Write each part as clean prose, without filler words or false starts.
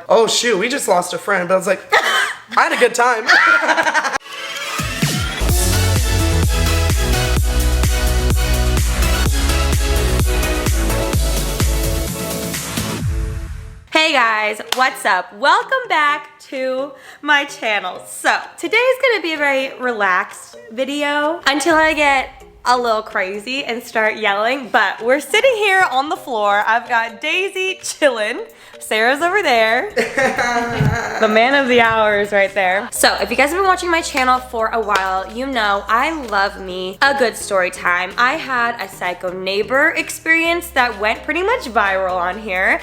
oh shoot, we just lost a friend. But I was like, I had a good time. Hey guys, what's up? Welcome back to my channel. So today's gonna be a very relaxed video until I get a little crazy and start yelling, but we're sitting here on the floor. I've got Daisy chilling. Sarah's over there. The man of the hour is right there. So if you guys have been watching my channel for a while, you know I love me a good story time. I had a psycho neighbor experience that went pretty much viral on here.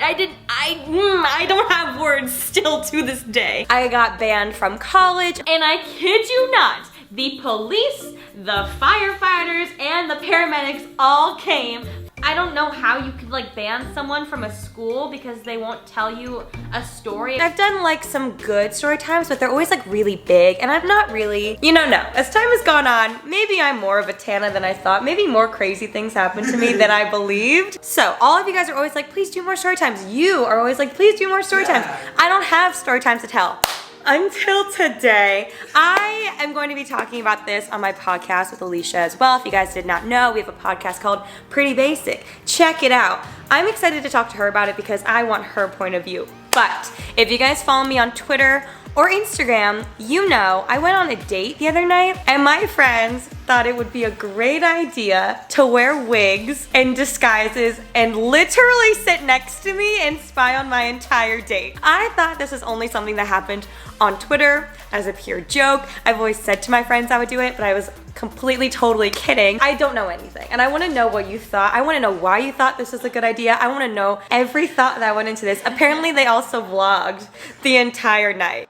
I don't have words still to this day. I got banned from college, and I kid you not, the police, the firefighters, and the paramedics all came. I don't know how you could like ban someone from a school because they won't tell you a story. I've done like some good story times, but they're always like really big, and I'm not really, no. As time has gone on, maybe I'm more of a Tana than I thought. Maybe more crazy things happened to me than I believed. So all of you guys are always like, please do more story times. You are always like, please do more story times. I don't have story times to tell. Until today, I am going to be talking about this on my podcast with Alicia as well. If you guys did not know, we have a podcast called Pretty Basic. Check it out. I'm excited to talk to her about it because I want her point of view. But if you guys follow me on Twitter or Instagram, you know I went on a date the other night and my friends thought it would be a great idea to wear wigs and disguises and literally sit next to me and spy on my entire date. I thought this was only something that happened on Twitter as a pure joke. I've always said to my friends I would do it, but I was completely, totally kidding. I don't know anything, and I wanna know what you thought. I wanna know why you thought this was a good idea. I wanna know every thought that went into this. Apparently they also vlogged the entire night.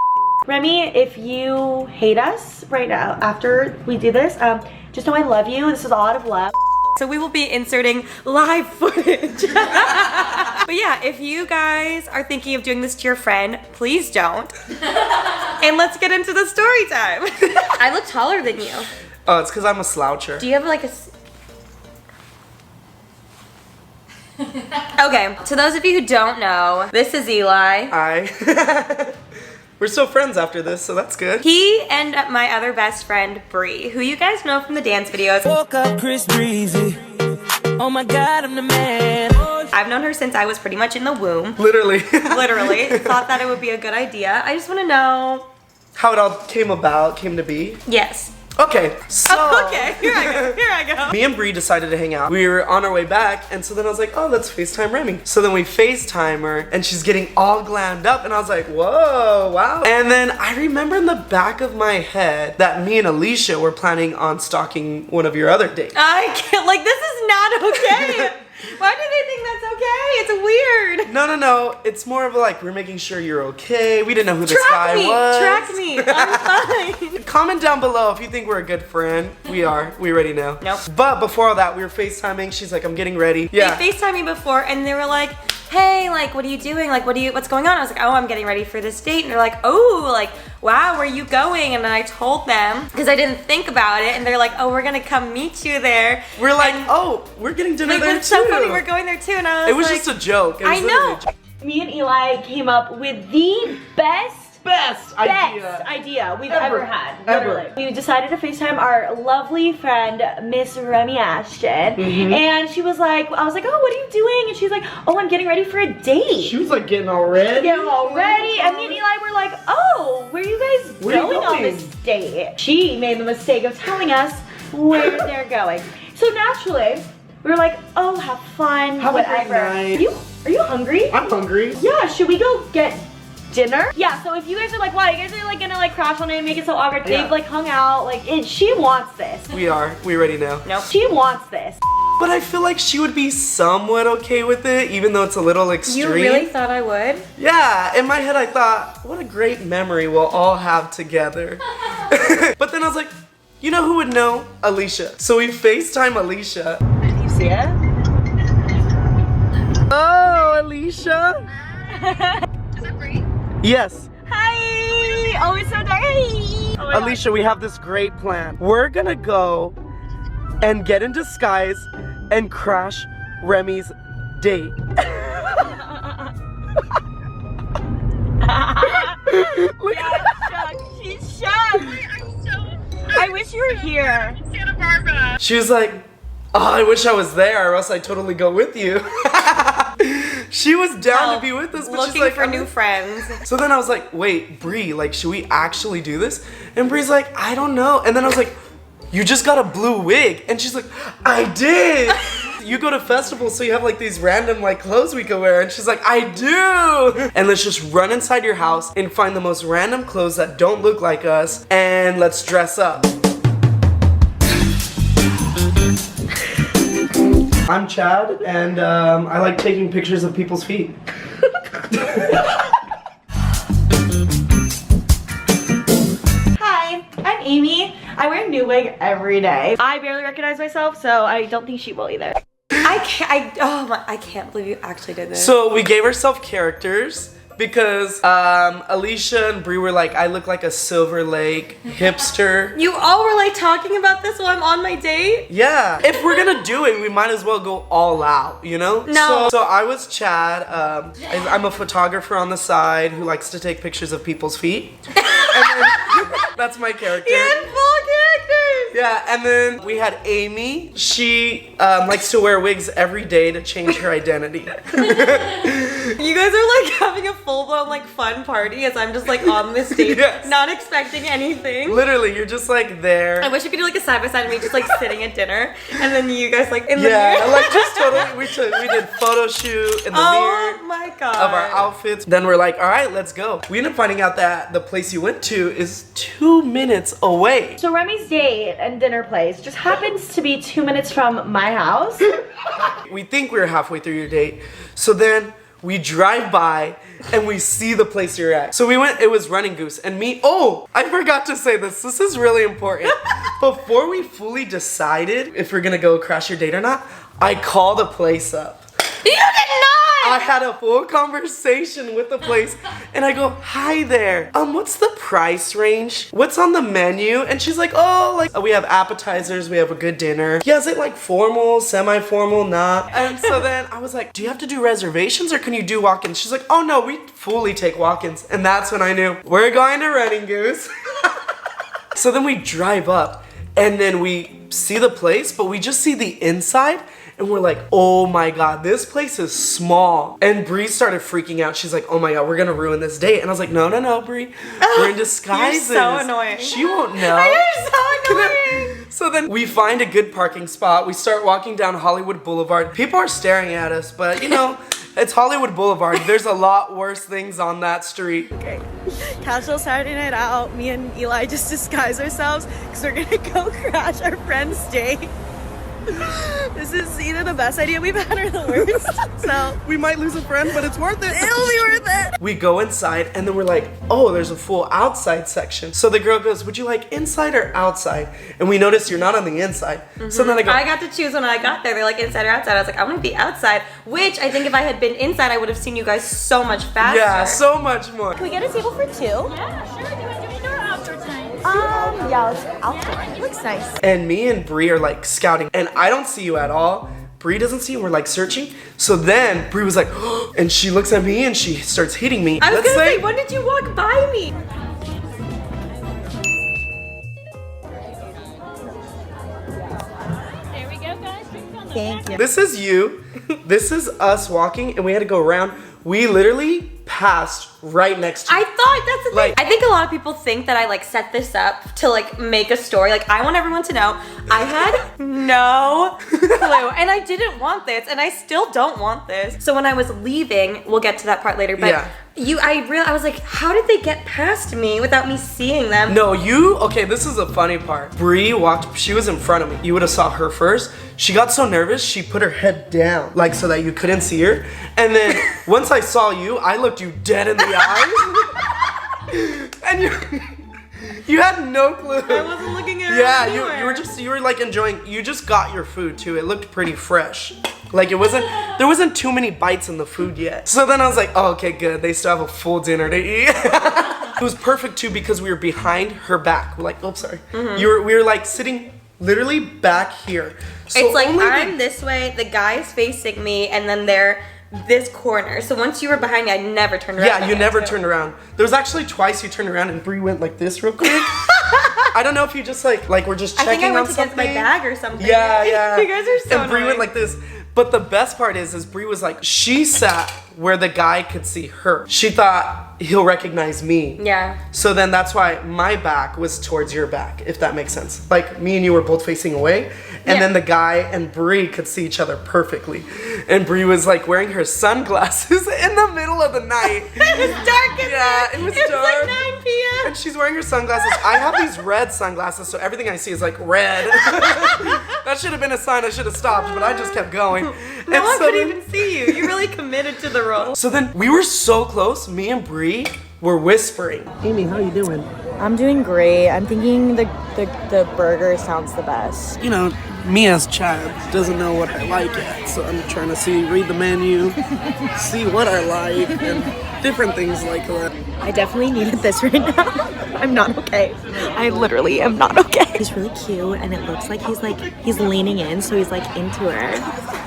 Remy, if you hate us right now after we do this, just know I love you. This is all out of love. So we will be inserting live footage. But yeah, if you guys are thinking of doing this to your friend, please don't. And let's get into the story time. I look taller than you. Oh, it's because I'm a sloucher. Do you have like a... Okay, to those of you who don't know, this is Eli. Hi. We're still friends after this, so that's good. He and my other best friend, Bree, who you guys know from the dance videos. Woke up Chris Breezy. Oh my God, I'm the man. I've known her since I was pretty much in the womb. Literally. Literally. Thought that it would be a good idea. I just want to know... how it all came to be? Yes. Okay, so... Oh, okay, here I go. Me and Bree decided to hang out. We were on our way back, and so then I was like, oh, let's FaceTime Remy. So then we FaceTime her, and she's getting all glammed up, and I was like, whoa, wow. And then I remember in the back of my head that me and Alicia were planning on stalking one of your other dates. I can't, like, this is not okay. Why do they think that's okay? It's weird. No. It's more of like, we're making sure you're okay. We didn't know who this guy was. Track me. I'm fine. Comment down below if you think we're a good friend. We are. We already know. Nope. But before all that, we were FaceTiming. She's like, I'm getting ready. Yeah. They FaceTimed me before, and they were like, hey, like, what are you doing? Like, what's going on? I was like, oh, I'm getting ready for this date. And they're like, oh, like, wow, where are you going? And then I told them, because I didn't think about it, and they're like, oh, we're gonna come meet you there. We're like, oh, we're getting dinner there too. It's so funny, we're going there too. And I was it was like, just a joke. I know. Me and Eli came up with the best idea we've ever had. Literally. We decided to FaceTime our lovely friend, Miss Remy Ashton. And she was like, I was like, oh, what are you doing? And she's like, oh, I'm getting ready for a date. She was like getting all ready. And me and Eli were like, oh, where are you guys going on this date? She made the mistake of telling us where they're going. So naturally, we were like, oh, have fun, have whatever. A great night. Are you hungry? I'm hungry. Yeah, should we go get dinner? Yeah, so if you guys are like, wow, you guys are like gonna like crash on it and make it so awkward, they've like hung out, like, she wants this. We already know. Nope. She wants this. But I feel like she would be somewhat okay with it, even though it's a little extreme. You really thought I would? Yeah, in my head I thought, what a great memory we'll all have together. But then I was like, you know who would know? Alicia. So we FaceTime Alicia. Do you see it? Oh, Alicia. Is it free? Yes. Hi! Oh, it's so dark. Hey! Oh Alicia, we have this great plan. We're gonna go and get in disguise and crash Remy's date. wish you were here. Santa Barbara. She was like, oh, I wish I was there, or else I'd totally go with you. She was down to be with us, but looking she's like, for new friends. So then I was like, wait, Bree, like, should we actually do this? And Bree's like, I don't know. And then I was like, you just got a blue wig. And she's like, I did. You go to festivals, so you have like these random like clothes we can wear. And she's like, I do. And let's just run inside your house and find the most random clothes that don't look like us, and let's dress up. I'm Chad, and I like taking pictures of people's feet. Hi, I'm Amy. I wear a new wig every day. I barely recognize myself, so I don't think she will either. I can't believe you actually did this. So we gave ourselves characters because Alicia and Brie were like, I look like a Silver Lake hipster. You all were like talking about this while I'm on my date? Yeah. If we're gonna do it, we might as well go all out, you know? No. So I was Chad. I'm a photographer on the side who likes to take pictures of people's feet. And then, that's my character. You had full characters! Yeah, and then we had Amy. She likes to wear wigs every day to change her identity. You guys are like having a full-blown like fun party as I'm just like on this date, Yes. not expecting anything. Literally, you're just like there. I wish we could do like a side-by-side of me just like sitting at dinner and then you guys like in the Yeah, mirror. like just totally, we did photo shoot in the Oh mirror my god. of our outfits. Then we're like, all right, let's go. We ended up finding out that the place you went to is 2 minutes away. So Remy's date and dinner place just happens to be 2 minutes from my house. We think we're halfway through your date. So then we drive by and we see the place you're at. So we went, it was Running Goose and me. Oh, I forgot to say this. This is really important. Before we fully decided if we're gonna go crash your date or not, I called the place up. You did not! I had a full conversation with the place and I go, hi there. What's the price range? What's on the menu? And she's like, oh, like we have appetizers, we have a good dinner. Yeah, is it like formal, semi-formal, not? And so then I was like, do you have to do reservations or can you do walk-ins? She's like, oh no, we fully take walk-ins. And that's when I knew we're going to Running Goose. So then we drive up and then we see the place, but we just see the inside. And we're like, oh my god, this place is small. And Bree started freaking out. She's like, oh my god, we're gonna ruin this date. And I was like, no, no, no, Bree. We're in disguises. You're so annoying. She won't know. You're so annoying. So then we find a good parking spot. We start walking down Hollywood Boulevard. People are staring at us, but you know, it's Hollywood Boulevard. There's a lot worse things on that street. Okay, casual Saturday night out. Me and Eli just disguise ourselves because we're gonna go crash our friend's date. This is either the best idea we've had or the worst. So We might lose a friend, but it's worth it. it'll be worth it. We go inside and then we're like, oh, there's a full outside section. So the girl goes, would you like inside or outside? And we notice you're not on the inside. So then I go, I got to choose when I got there. They're like inside or outside. I was like, I want to be outside, which I think if I had been inside, I would have seen you guys so much faster. yeah, so much more. Can we get a table for two? Yeah, sure. Do you want to do indoor or outdoor tonight? Yeah, let's go outdoor. It looks nice. And me and Bree are like scouting and I don't see you at all. Bree doesn't see you, we're like searching. So then Bree was like, and she looks at me and she starts hitting me. I was gonna say, when did you walk by me? There we go, guys. Drinks on the Thank you. This is you. This is us walking and we had to go around. We literally passed right next to you. I thought that's the thing. Like- I think a lot of people think that I like set this up to like make a story. Like I want everyone to know I had no clue and I didn't want this and I still don't want this. So when I was leaving, we'll get to that part later, but Yeah. I was like, how did they get past me without me seeing them? No, okay, this is the funny part. Bree walked, she was in front of me. You would have saw her first. She got so nervous, she put her head down, like so that you couldn't see her. And then once I saw you, I looked you dead in the eyes. And you had no clue. I wasn't looking at her Yeah, anywhere. you were like enjoying, you just got your food too. It looked pretty fresh. Like there wasn't too many bites in the food yet. So then I was like, oh, okay, good. They still have a full dinner to eat. It was perfect too because we were behind her back. We're like, oh, sorry. We were like sitting literally back here. So It's like only I'm this way, the guy's facing me, and then they're this corner. So once you were behind me, I never turned around. Yeah, you again, never too. turned around. There was actually twice you turned around and Bree went like this real quick. I don't know if you just like we're just checking I think I went on to get something. my bag or something. Yeah, yeah. You guys are so And Bree went annoying. like this. But the best part is Bree was like, she sat where the guy could see her. She thought he'll recognize me. Yeah. So then that's why my back was towards your back, if that makes sense. Like me and you were both facing away, and then the guy and Bree could see each other perfectly. And Bree was like wearing her sunglasses in the middle of the night. It was dark in Yeah, there. it was It was dark. like 9 p.m. And she's wearing her sunglasses. I have these red sunglasses, so everything I see is like red. That should have been a sign I should have stopped, but I just kept going. No one could even see you. You really committed to the role. So then we were so close, me and Bree were whispering. Amy, how you doing? I'm doing great. I'm thinking the burger sounds the best. You know, me as Chad doesn't know what I like yet, so I'm trying to read the menu, see what I like, and different things like that. I definitely needed this right now. I'm not okay. I literally am not okay. He's really cute, and it looks like he's leaning in, so he's like into her.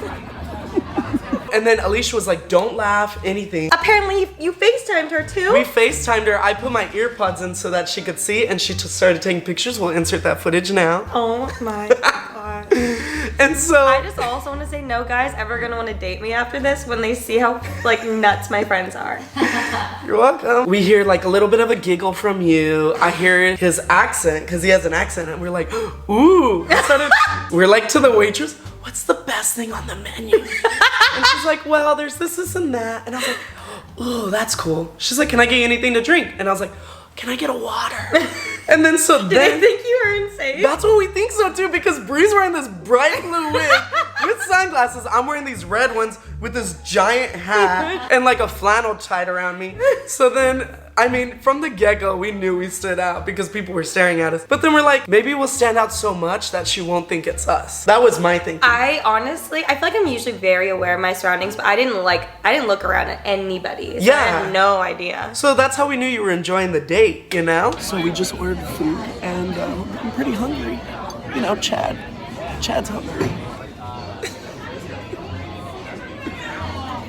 And then Alicia was like, don't laugh, anything. Apparently, you FaceTimed her too. We FaceTimed her. I put my earpods in so that she could see, and she just started taking pictures. We'll insert that footage now. Oh my god. And so I just also want to say no guy's ever gonna want to date me after this when they see how like nuts my friends are. you're welcome. We hear like a little bit of a giggle from you. I hear his accent, because he has an accent, and we're like, ooh. We're like to the waitress, what's the best thing on the menu? And she's like, well, there's this, and that. And I was like, ooh, that's cool. She's like, can I get you anything to drink? And I was like, can I get a water? And then so Did they think you were insane? that's what we think so too, because Bree's wearing this bright blue wig with sunglasses. I'm wearing these red ones with this giant hat and like a flannel tied around me. So then, I mean, from the get-go, we knew we stood out because people were staring at us. But then we're like, maybe we'll stand out so much that she won't think it's us. That was my thinking. I honestly, I feel like I'm usually very aware of my surroundings, but I didn't look around at anybody. So I Yeah. had no idea. So that's how we knew you were enjoying the date, you know? So we just ordered food, and I'm pretty hungry. You know, Chad's hungry.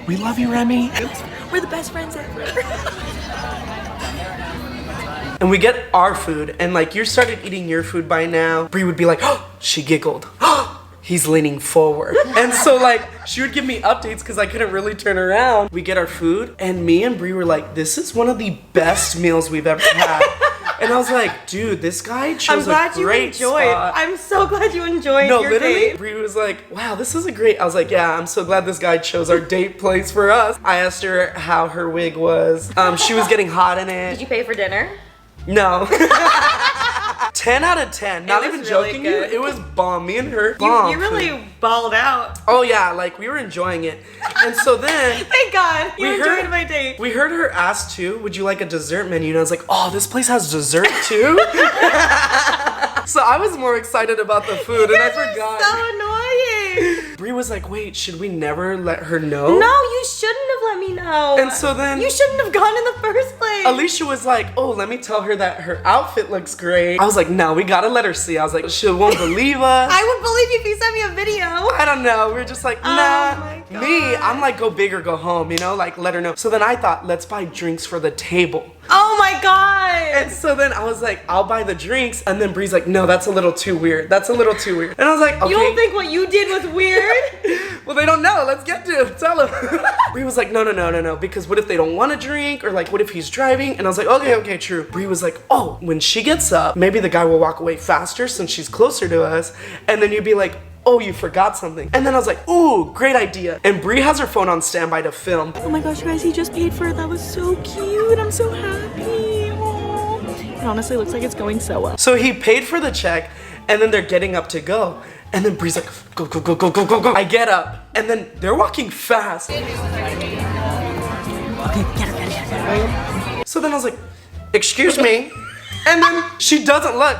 We love you, Remy. We're the best friends ever. And we get our food, and like you started eating your food by now, Bree would be like, oh, she giggled. Oh, he's leaning forward. And so like she would give me updates because I couldn't really turn around. We get our food, and me and Bree were like, this is one of the best meals we've ever had. And I was like, dude, this guy chose a great spot. I'm so glad you enjoyed No, your literally, date. Bree was like, wow, this is a great. I was like, yeah, I'm so glad this guy chose our date place for us. I asked her how her wig was. She was getting hot in it. Did you pay for dinner? No. 10 out of 10. Not was even really joking good. you. It was bomb. Me and her. You Bomb. really balled out. Oh yeah, like we were enjoying it. And so then Thank God. You we enjoyed heard my date. We heard her ask too, would you like a dessert menu? And I was like, oh, this place has dessert too? So I was more excited about the food, and I forgot. So annoying. Bree was like, wait, should we never let her know? No, you shouldn't have let me know. And so then You shouldn't have gone in the first place. Alicia was like, oh, let me tell her that her outfit looks great. I was like, no, we gotta let her see. I was like, she won't believe us. I would believe you if you sent me a video. I don't know. We were just like, nah. my God. Me, I'm like, go big or go home, you know? Like, let her know. So then I thought, let's buy drinks for the table. Oh my God. And so then I was like, I'll buy the drinks. And then Bree's like, no, that's a little too weird. That's a little too weird. And I was like, okay. You don't think what you did was weird? Well, they don't know. Let's get to it. Tell them. Bree was like, no. Because what if they don't want to drink? Or like, what if he's driving? And I was like, okay, true. Bree was like, oh, when she gets up, maybe the guy will walk away faster since she's closer to us. And then you'd be like, oh, you forgot something. And then I was like, ooh, great idea. And Bree has her phone on standby to film. Oh my gosh, guys, he just paid for it. That was so cute. I'm so happy. Aww. It honestly looks like it's going so well. So he paid for the check, and then they're getting up to go. And then Bree's like, go. I get up, and then they're walking fast. Okay, get her. So then I was like, excuse me. And then she doesn't look.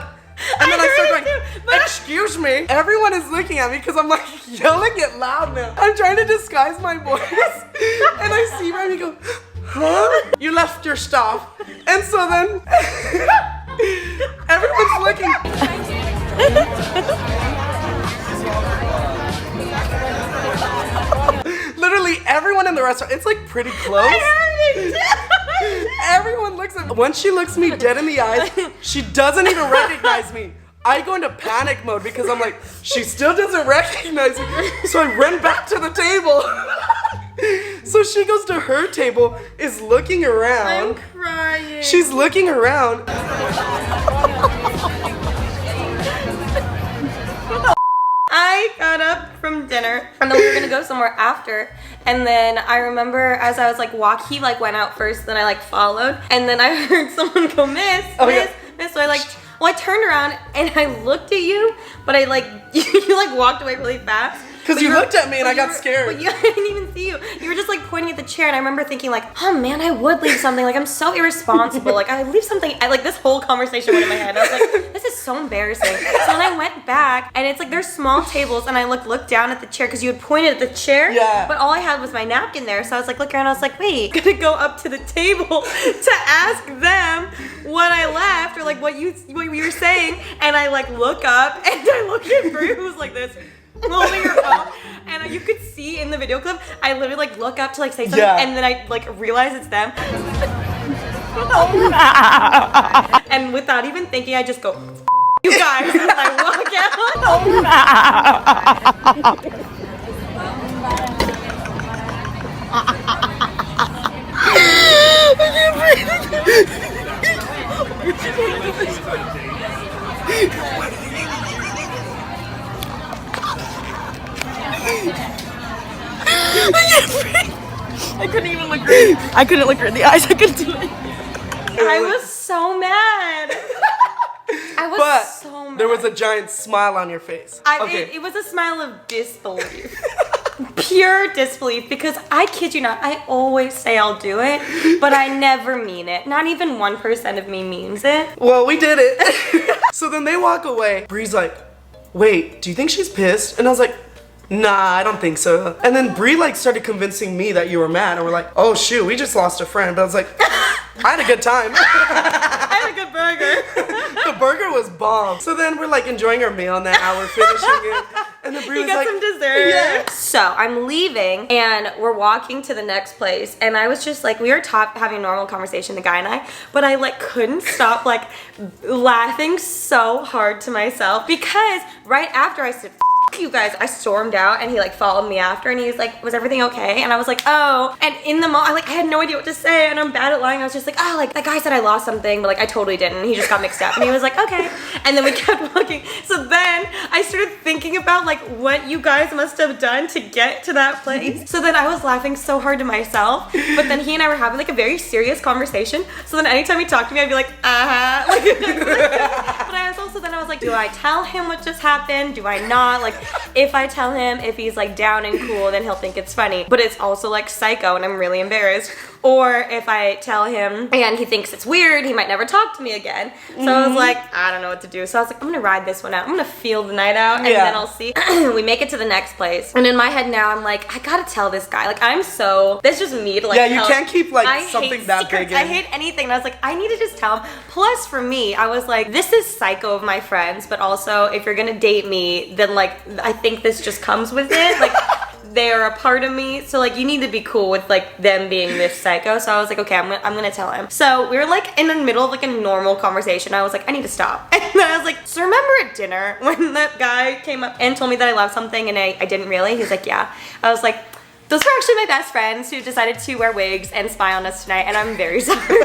And then I start going, excuse me. Everyone is looking at me because I'm like yelling it loud now. I'm trying to disguise my voice. And I see Remy go, huh? You left your stuff. And so then everyone's looking. Literally everyone in the restaurant, it's like pretty close. I heard it. everyone looks at me. Once she looks me dead in the eyes, she doesn't even recognize me. I go into panic mode because I'm like, she still doesn't recognize me. So I run back to the table. So she goes to her table, is looking around. I'm crying. She's looking around. I got up from dinner and then we were gonna go somewhere after, and then I remember as I was like he like went out first, then I like followed, and then I heard someone go, miss. So I turned around and I looked at you, but I like you like walked away really fast. Because you looked at me and I got scared. But I didn't even see you. You were just like pointing at the chair, and I remember thinking like, oh man, I would leave something. Like I'm so irresponsible. Like I leave something. Like this whole conversation went in my head. I was like, this is so embarrassing. So then I went back, and it's like there's small tables, and I looked down at the chair because you had pointed at the chair. Yeah. But all I had was my napkin there, so I was like looking around. I was like, wait, I'm gonna go up to the table to ask them what I left or like what you were saying, and I like look up and I look at Brie, who's like this. Holding her phone, and you could see in the video clip, I literally like look up to like say something, and then I like realize it's them. And without even thinking, I just go, you guys, and I walk out. I couldn't even look her. I couldn't look her in the eyes. I couldn't do it. I was so mad. So mad. There was a giant smile on your face. It was a smile of disbelief. Pure disbelief, because I kid you not, I always say I'll do it, but I never mean it. Not even 1% of me means it. Well, we did it. So then they walk away. Bree's like, wait, do you think she's pissed? And I was like, nah, I don't think so. And then Bree like started convincing me that you were mad, and we're like, oh shoot, we just lost a friend. But I was like, I had a good time. I had a good burger. The burger was bomb. So then we're like enjoying our meal now, we're finishing it. And then Bree was like, some dessert. Yeah. So I'm leaving and we're walking to the next place, and I was just like, we were having a normal conversation, the guy and I, but I like couldn't stop like laughing so hard to myself, because right after I said, you guys, I stormed out, and he like followed me after, and he was like, was everything okay? And I was like, oh. And in the moment, I had no idea what to say, and I'm bad at lying. I was just like, oh, like that guy said I lost something, but like I totally didn't. He just got mixed up. And he was like, okay. And then we kept walking. So then I started thinking about like what you guys must have done to get to that place. So then I was laughing so hard to myself, but then he and I were having like a very serious conversation. So then anytime he talked to me, I'd be like, but I was like, do I tell him what just happened? Do I not? Like, if I tell him, if he's like down and cool, then he'll think it's funny, but it's also like psycho and I'm really embarrassed. Or if I tell him and he thinks it's weird, he might never talk to me again. So I was like, I don't know what to do. So I was like, I'm gonna ride this one out. I'm gonna feel the night out, and then I'll see. We make it to the next place, and in my head now I'm like, I gotta tell this guy. Like that's just me to like you can't keep like something that big. I hate anything. And I was like, I need to just tell him. Plus for me, I was like, this is psycho of my friends, but also if you're gonna date me, then like I think this just comes with it. Like they are a part of me, so like you need to be cool with like them being this psycho. So I was like, okay, I'm gonna tell him. So we were like in the middle of like a normal conversation. I was like, I need to stop. And then I was like, so remember at dinner when that guy came up and told me that I loved something and I didn't really? He was like, yeah. I was like, those were actually my best friends who decided to wear wigs and spy on us tonight, and I'm very sorry.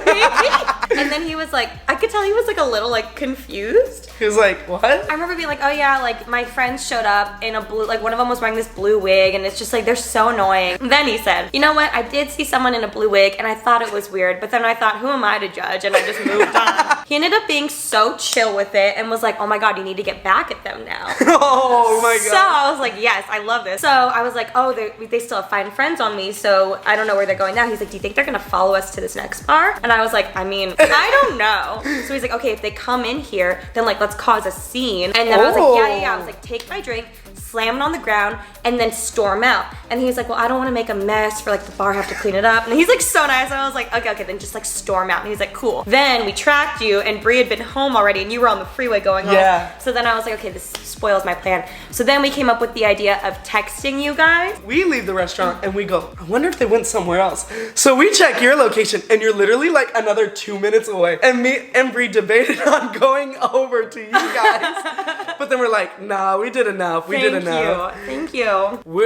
And then he was like, I could tell he was like a little like confused. He was like, what? I remember being like, oh yeah, like my friends showed up in a blue, like one of them was wearing this blue wig, and it's just like, they're so annoying. And then he said, you know what, I did see someone in a blue wig and I thought it was weird, but then I thought, who am I to judge? And I just moved on. He ended up being so chill with it and was like, oh my God, you need to get back at them now. Oh my God. So I was like, yes, I love this. So I was like, oh, they still have fine friends on me, so I don't know where they're going now. He's like, do you think they're gonna follow us to this next bar? And I was like, I mean, I don't know. So he's like, okay, if they come in here, then like let's cause a scene. And then I was like, yeah. I was like, take my drink, slam it on the ground, and then storm out. And he's like, well, I don't want to make a mess for like the bar, have to clean it up. And he's like so nice. And I was like, okay, then just like storm out. And he's like, cool. Then we tracked you, and Bree had been home already, and you were on the freeway going home. So then I was like, okay, this spoils my plan. So then we came up with the idea of texting you guys. We leave the restaurant and we go, I wonder if they went somewhere else. So we check your location and you're literally like another 2 minutes away. And me and Bree debated on going over to you guys. But then we're like, nah, we did enough. We did enough. Thank you.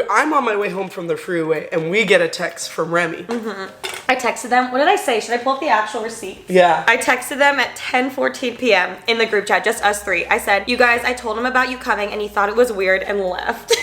I'm on my way home from the freeway and we get a text from Remy. I texted them. What did I say? Should I pull up the actual receipt? Yeah. I texted them at 10:14 p.m. in the group chat, just us three. I said, you guys, I told him about you coming and he thought it was weird and left.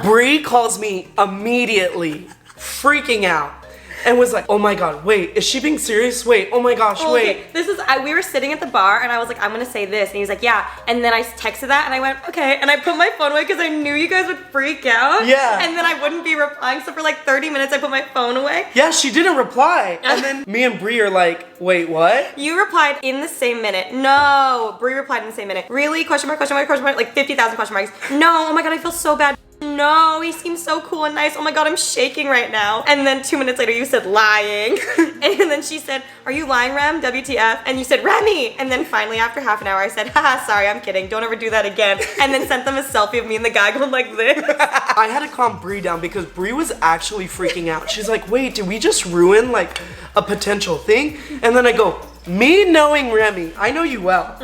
Bree calls me immediately, freaking out. And was like, oh my god, wait, is she being serious? Wait, oh my gosh, wait. Okay, this is, we were sitting at the bar and I was like, I'm gonna say this. And he was like, yeah. And then I texted that and I went, okay. And I put my phone away because I knew you guys would freak out. Yeah. And then I wouldn't be replying. So for like 30 minutes, I put my phone away. Yeah, she didn't reply. And then me and Bree are like, wait, what? You replied in the same minute. No, Bree replied in the same minute. Really? Question mark, question mark, question mark, like 50,000 question marks. No, oh my god, I feel so bad. No, he seems so cool and nice. Oh my god, I'm shaking right now. And then 2 minutes later, you said lying. And then she said, are you lying, Rem? WTF? And you said, Remy. And then finally, after half an hour, I said, haha, sorry, I'm kidding. Don't ever do that again. And then sent them a selfie of me and the guy going like this. I had to calm Bree down because Bree was actually freaking out. She's like, wait, did we just ruin like a potential thing? And then I go, me knowing Remy, I know you well.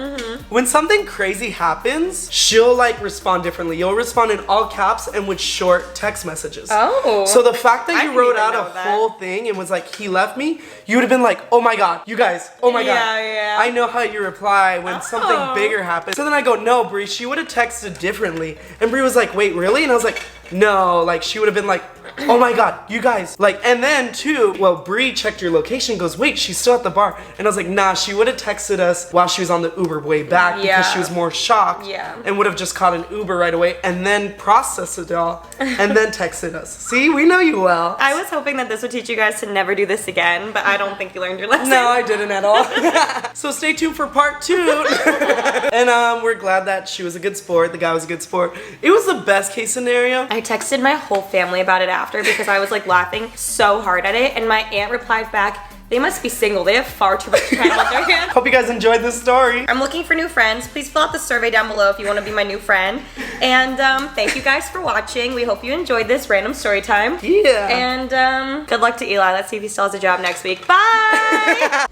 When something crazy happens, she'll like respond differently. You'll respond in all caps and with short text messages. Oh. So the fact that I you didn't wrote even out know a that. whole thing and was like, he left me, you would have been like, oh my god, you guys, oh my god. Yeah. I know how you reply when something bigger happens. So then I go, no, Bree, she would have texted differently. And Bree was like, wait, really? And I was like, no, like she would have been like, oh my god, you guys, like, and then too, well, Bree checked your location, goes, wait, she's still at the bar. And I was like, nah, she would have texted us while she was on the Uber way back because she was more shocked and would have just caught an Uber right away and then processed it all and then texted us. See, we know you well. I was hoping that this would teach you guys to never do this again, but I don't think you learned your lesson. No, I didn't at all. So stay tuned for part 2. And we're glad that she was a good sport, the guy was a good sport. It was the best case scenario. I texted my whole family about it after because I was like laughing so hard at it, and my aunt replied back, they must be single. They have far too much time on their hands. Hope you guys enjoyed this story. I'm looking for new friends. Please fill out the survey down below if you want to be my new friend. And thank you guys for watching. We hope you enjoyed this random story time. Yeah. And good luck to Eli. Let's see if he still has a job next week. Bye!